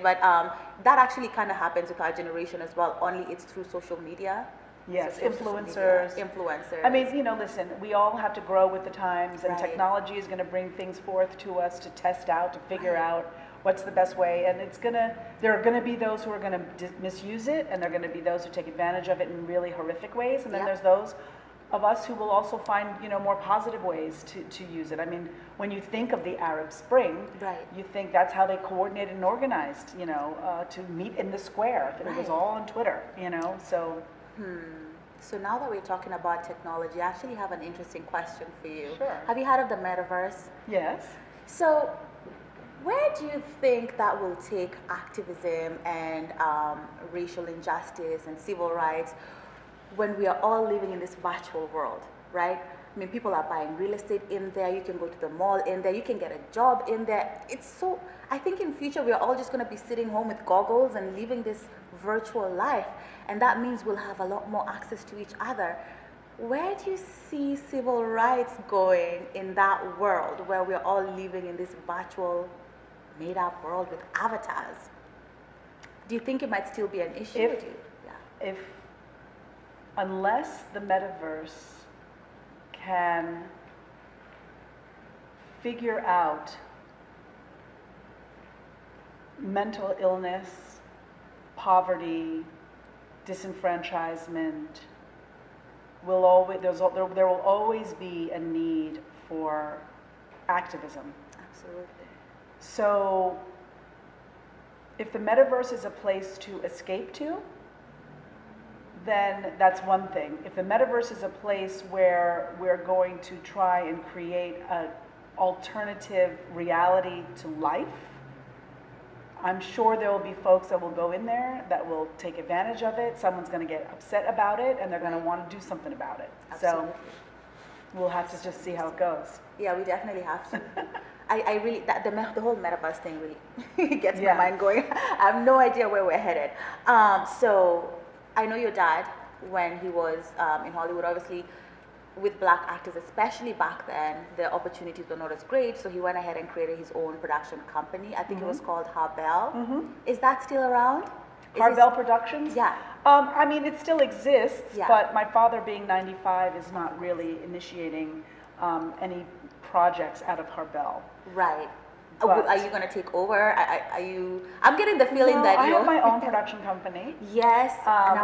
But that actually kind of happens with our generation as well, only it's through social media. Yes, So social influencers. media, influencers. I mean, you know, listen, we all have to grow with the times, and Right. technology is going to bring things forth to us to test out, to figure Right. out what's the best way. And there are going to be those who are going to misuse it, and there are going to be those who take advantage of it in really horrific ways. And then Yep. there's those of us who will also find, you know, more positive ways to use it. I mean, when you think of the Arab Spring, Right. you think that's how they coordinated and organized, you know, to meet in the square. It was Right. all on Twitter, you know, so. So now that we're talking about technology, I actually have an interesting question for you. Sure. Have you heard of the metaverse? Yes. So where do you think that will take activism and racial injustice and civil rights when we are all living in this virtual world, right? I mean, people are buying real estate in there. You can go to the mall in there. You can get a job in there. It's so, I think in future we're all just going to be sitting home with goggles and living this virtual life. And that means we'll have a lot more access to each other. Where do you see civil rights going in that world where we're all living in this virtual, made-up world with avatars? Do you think it might still be an issue? Unless the metaverse can figure out mental illness, poverty, disenfranchisement, there will always be a need for activism. Absolutely. So if the metaverse is a place to escape to, then that's one thing. If the metaverse is a place where we're going to try and create an alternative reality to life, I'm sure there will be folks that will go in there that will take advantage of it. Someone's going to get upset about it, and they're going to want to do something about it. Absolutely. So we'll have to just see how it goes. Yeah, we definitely have to. I really, the whole metaverse thing really gets my mind going. I have no idea where we're headed. So I know your dad, when he was in Hollywood, obviously with black actors, especially back then, the opportunities were not as great. So he went ahead and created his own production company. I think it was called Harbell. Is that still around? Harbell Productions? Yeah. I mean, it still exists, Yeah. but my father being 95 is not really initiating any projects out of Harbell. Right. But are you going to take over? Are you? I'm getting the feeling that I you have my own production company. Yes. And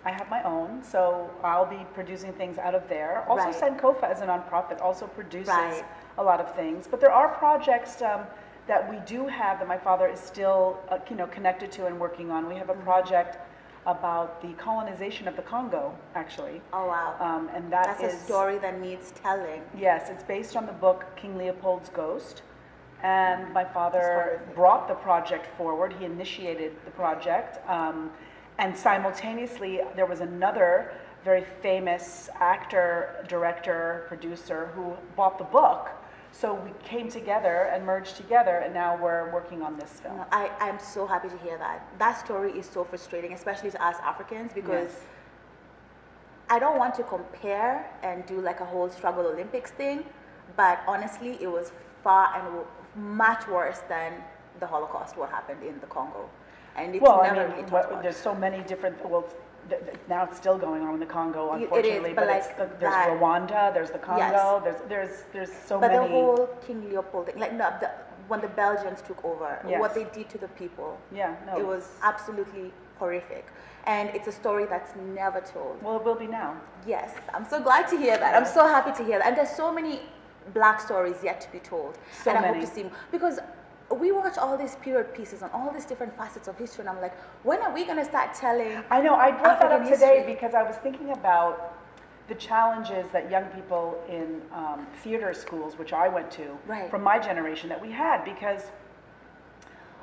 I have my own, so I'll be producing things out of there. Also, Right. Sankofa as a nonprofit also produces Right. a lot of things. But there are projects that we do have that my father is still, connected to and working on. We have a project about the colonization of the Congo, actually. Oh wow. And That's a story that needs telling. Yes, it's based on the book King Leopold's Ghost. And my father brought the project forward. He initiated the project. And simultaneously, there was another very famous actor, director, producer who bought the book. So we came together and merged together, and now we're working on this film. No, I'm so happy to hear that. That story is so frustrating, especially to us Africans, because Yes. I don't want to compare and do like a whole struggle Olympics thing, but honestly, it was far and much worse than the Holocaust, what happened in the Congo. And it's never really talked about. There's so many different, now it's still going on in the Congo, It is, unfortunately. but it's like there's that- Rwanda, there's the Congo, there's so But many. the whole King Leopold thing, like when the Belgians took over, Yes. what they did to the people, Yeah, no. it was absolutely horrific. And it's a story that's never told. Well, it will be now. Yes, I'm so glad to hear that. I'm so happy to hear that. And there's so many black stories yet to be told. So and I many. hope to see more. Because we watch all these period pieces on all these different facets of history, and I'm like, when are we going to start telling? I know, I brought that up African today history? because I was thinking about the challenges that young people in theater schools, which I went to, Right. from my generation, that we had, because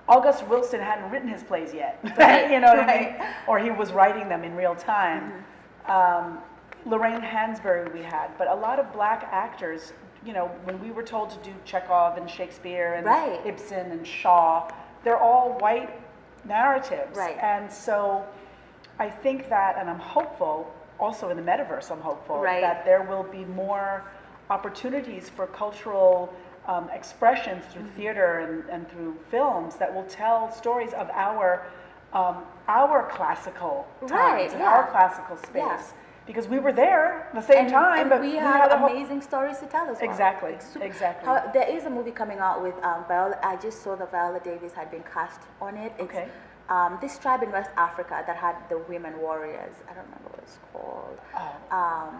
August Wilson hadn't written his plays yet, Right, you know what I right. mean? Or he was writing them in real time. Lorraine Hansberry we had, but a lot of black actors, when we were told to do Chekhov and Shakespeare and Right. Ibsen and Shaw, they're all white narratives. Right. And so I think that, and I'm hopeful, also in the metaverse I'm hopeful, Right. that there will be more opportunities for cultural expressions through theater and through films that will tell stories of our classical times and our classical space. Yeah. Because we were there at the same time, and but we have amazing stories to tell as well. Exactly, exactly. There is a movie coming out with Viola. I just saw that Viola Davis had been cast on it. It's, okay. This tribe in West Africa that had the women warriors. I don't remember what it's called. Oh.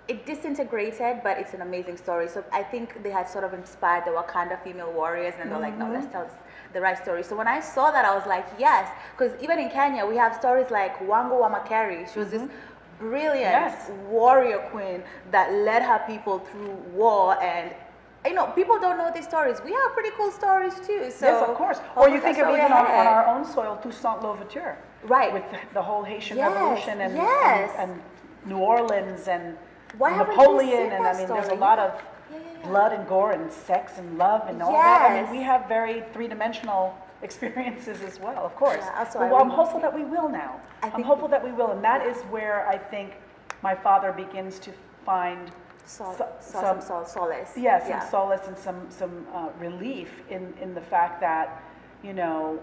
It disintegrated, but it's an amazing story. So I think they had sort of inspired the Wakanda female warriors, and they're like, no, let's tell the right story. So when I saw that, I was like, yes, because even in Kenya, we have stories like Wango Wamakeri. She was this brilliant warrior queen that led her people through war, and you know, people don't know these stories. We have pretty cool stories too. So yes, of course. Or you think of even on our own soil, Toussaint Louverture, right? With the whole Haitian Revolution and New Orleans and Napoleon, and I mean, there's a lot of blood and gore and sex and love and all that. I mean, we have very three-dimensional experiences as well, of course. Well, I'm hopeful that we will now. I'm hopeful that we will, and that is where I think my father begins to find some solace. Yes, some solace and some relief in the fact that, you know,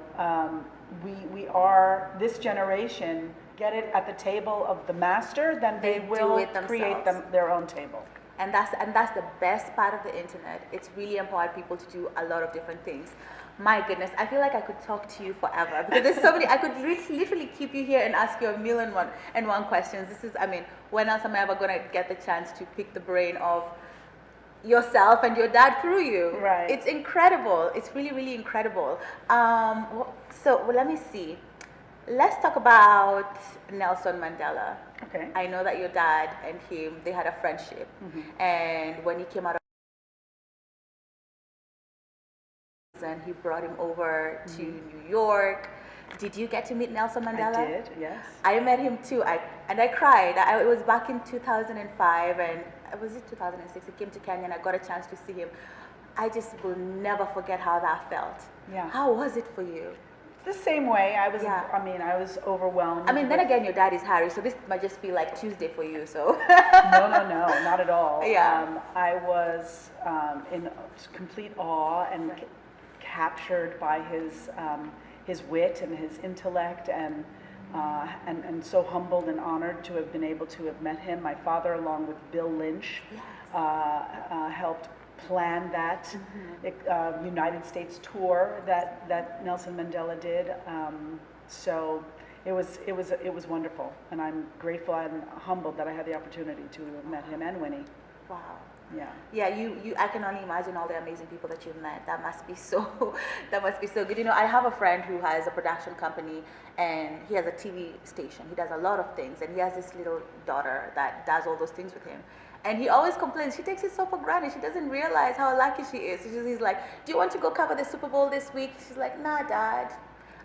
we are, this generation, get it at the table of the master, then they will create their own table. And that's the best part of the internet. It's really empowered people to do a lot of different things. My goodness, I feel like I could talk to you forever because there's so many. I could literally keep you here and ask you a million and one questions. This is, I mean, when else am I ever gonna get the chance to pick the brain of yourself and your dad through you? Right. It's incredible. It's really, really incredible. So let me see. Let's talk about Nelson Mandela. Okay. I know that your dad and him, they had a friendship, and when he came out of prison, he brought him over to New York. Did you get to meet Nelson Mandela? I did, yes. I met him too, and I cried. It was back in 2005, and was it 2006? He came to Kenya, and I got a chance to see him. I just will never forget how that felt. Yeah. How was it for you? The same way. I was overwhelmed. I mean, then again, your dad is Harry, so this might just be like Tuesday for you, so. No, not at all. Yeah. I was in complete awe and captured by his wit and his intellect, and so humbled and honored to have been able to have met him. My father, along with Bill Lynch, helped plan that United States tour that Nelson Mandela did. So it was wonderful, and I'm grateful and humbled that I had the opportunity to have met him and Winnie. Wow. Yeah. Yeah, I can only imagine all the amazing people that you've met. That must be so good. You know, I have a friend who has a production company, and he has a TV station. He does a lot of things, and he has this little daughter that does all those things with him. And he always complains, she takes it so for granted. She doesn't realize how lucky she is. He's like, do you want to go cover the Super Bowl this week? She's like, nah, Dad.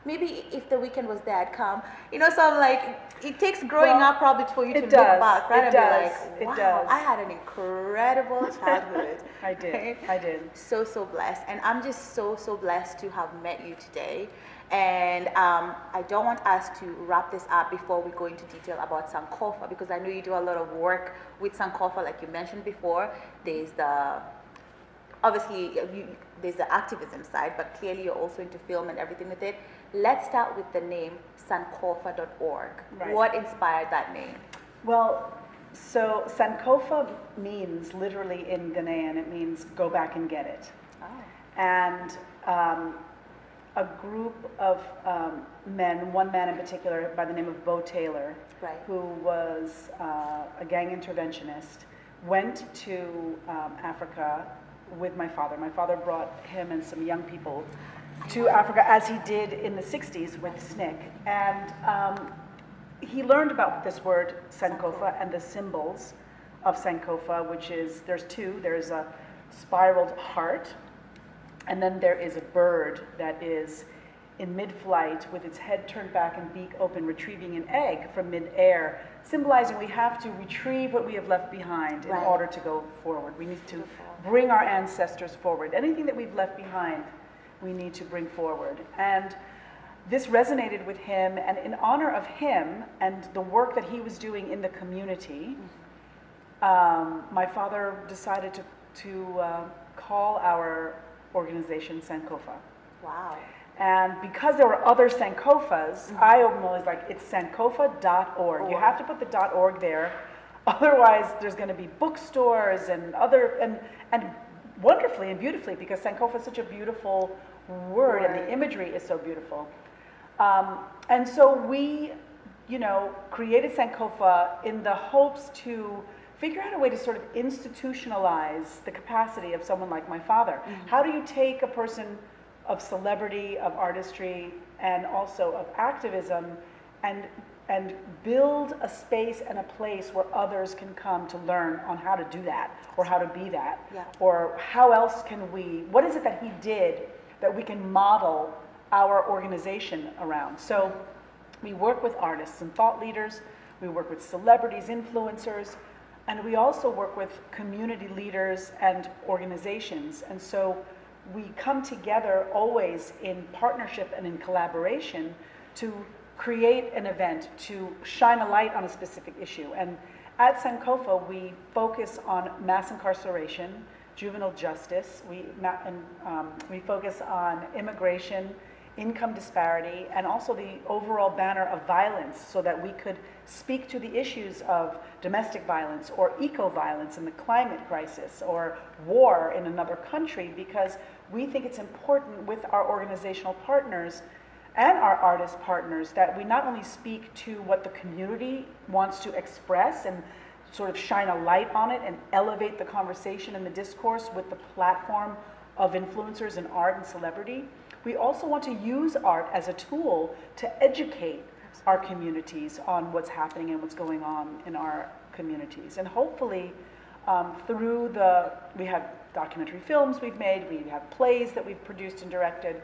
Maybe if the weekend was there, I'd come. You know, so I'm like, it takes growing up probably for you to look back, right? And be like, wow, I had an incredible childhood. I did. Right? I did. So blessed. And I'm just so blessed to have met you today. And I don't want us to wrap this up before we go into detail about Sankofa, because I know you do a lot of work with Sankofa, like you mentioned before. There's there's the activism side, but clearly you're also into film and everything with it. Let's start with the name sankofa.org. Right. What inspired that name? Well, so Sankofa means, literally in Ghanaian, it means go back and get it. Oh. And a group of men, one man in particular by the name of Bo Taylor, who was a gang interventionist, went to Africa with my father. My father brought him and some young people to Africa, as he did in the 60s with SNCC. And he learned about this word Sankofa and the symbols of Sankofa, which is, there's two. There's a spiraled heart, and then there is a bird that is in mid-flight with its head turned back and beak open, retrieving an egg from mid-air, symbolizing we have to retrieve what we have left behind in order to go forward. We need to bring our ancestors forward. Anything that we've left behind, we need to bring forward. And this resonated with him, and in honor of him and the work that he was doing in the community, my father decided to call our organization Sankofa. Wow. And because there were other Sankofas, I am always like, it's sankofa.org. You have to put the .org there. Otherwise, there's going to be bookstores and and wonderfully and beautifully, because Sankofa is such a beautiful word and the imagery is so beautiful. And so we, created Sankofa in the hopes to figure out a way to sort of institutionalize the capacity of someone like my father. How do you take a person of celebrity, of artistry, and also of activism, and build a space and a place where others can come to learn on how to do that, or how to be that, or how else can we, what is it that he did that we can model our organization around? So we work with artists and thought leaders, we work with celebrities, influencers, and we also work with community leaders and organizations. And so we come together always in partnership and in collaboration to create an event, to shine a light on a specific issue. And at Sankofa, we focus on mass incarceration, juvenile justice, we focus on immigration, income disparity, and also the overall banner of violence, so that we could speak to the issues of domestic violence or eco-violence and the climate crisis or war in another country, because we think it's important with our organizational partners and our artist partners that we not only speak to what the community wants to express and sort of shine a light on it and elevate the conversation and the discourse with the platform of influencers in art and celebrity. We also want to use art as a tool to educate our communities on what's happening and what's going on in our communities. And hopefully we have documentary films we've made, we have plays that we've produced and directed,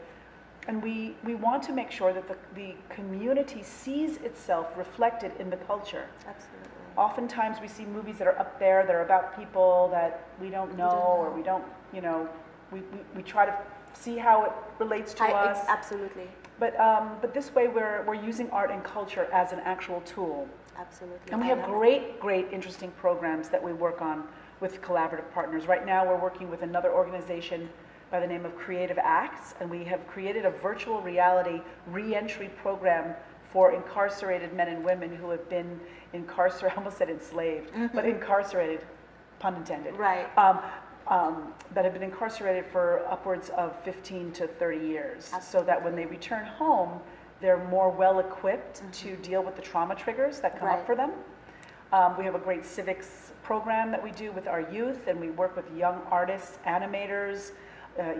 and we want to make sure that the community sees itself reflected in the culture. Absolutely. Oftentimes we see movies that are up there that are about people that we don't know, or we don't, we try to see how it relates to us. Absolutely. But this way we're using art and culture as an actual tool. Absolutely. And we have great, interesting programs that we work on with collaborative partners. Right now we're working with another organization by the name of Creative Acts, and we have created a virtual reality re-entry program for incarcerated men and women who have been incarcerated, I almost said enslaved, but incarcerated, pun intended. Right. That have been incarcerated for upwards of 15 to 30 years, so that when they return home, they're more well equipped to deal with the trauma triggers that come up for them. We have a great civics program that we do with our youth, and we work with young artists, animators,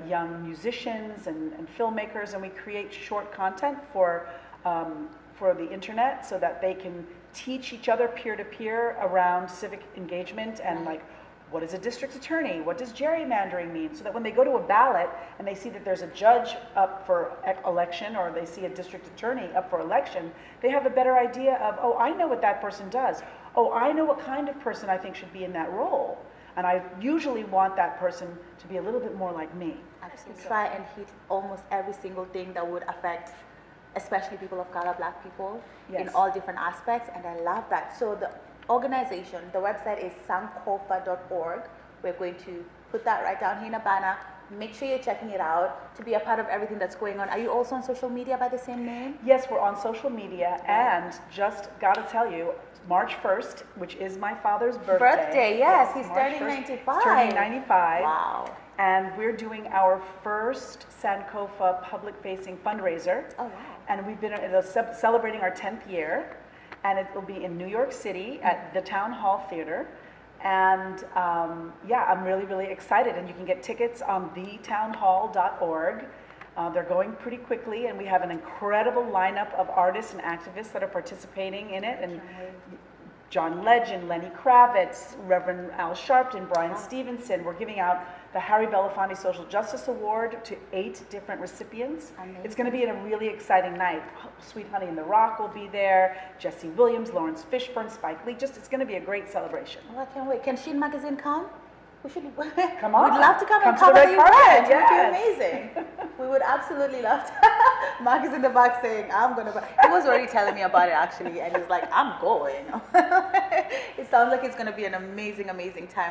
young musicians and filmmakers, and we create short content for the internet so that they can teach each other peer-to-peer around civic engagement and like, what is a district attorney? What does gerrymandering mean? So that when they go to a ballot and they see that there's a judge up for election, or they see a district attorney up for election, they have a better idea of, oh, I know what that person does. Oh, I know what kind of person I think should be in that role. And I usually want that person to be a little bit more like me. Absolutely. Try and hit almost every single thing that would affect, especially people of color, Black people, in all different aspects, and I love that. So the organization, the website is sankofa.org. We're going to put that right down here in a banner. Make sure you're checking it out to be a part of everything that's going on. Are you also on social media by the same name? Yes, we're on social media, and just gotta tell you, March 1st, which is my father's birthday. Yes, he's turning 95. He's turning 95. Wow. And we're doing our first Sankofa public-facing fundraiser. Oh, wow. And we've been celebrating our 10th year, and it will be in New York City at the Town Hall Theater. And I'm really, really excited. And you can get tickets on thetownhall.org. They're going pretty quickly, and we have an incredible lineup of artists and activists that are participating in it. And John Legend, Lenny Kravitz, Reverend Al Sharpton, Brian Stevenson. We're giving out the Harry Belafonte Social Justice Award to 8 different recipients. Amazing. It's going to be a really exciting night. Sweet Honey and the Rock will be there, Jesse Williams, Lawrence Fishburne, Spike Lee. It's going to be a great celebration. Oh, I can't wait. Can Sheen Magazine come? We should come on. We'd love to come and cover the event. It would be amazing. We would absolutely love to. Mark is in the back saying, I'm going to. He was already telling me about it actually, and he's like, I'm going. It sounds like it's going to be an amazing, amazing time.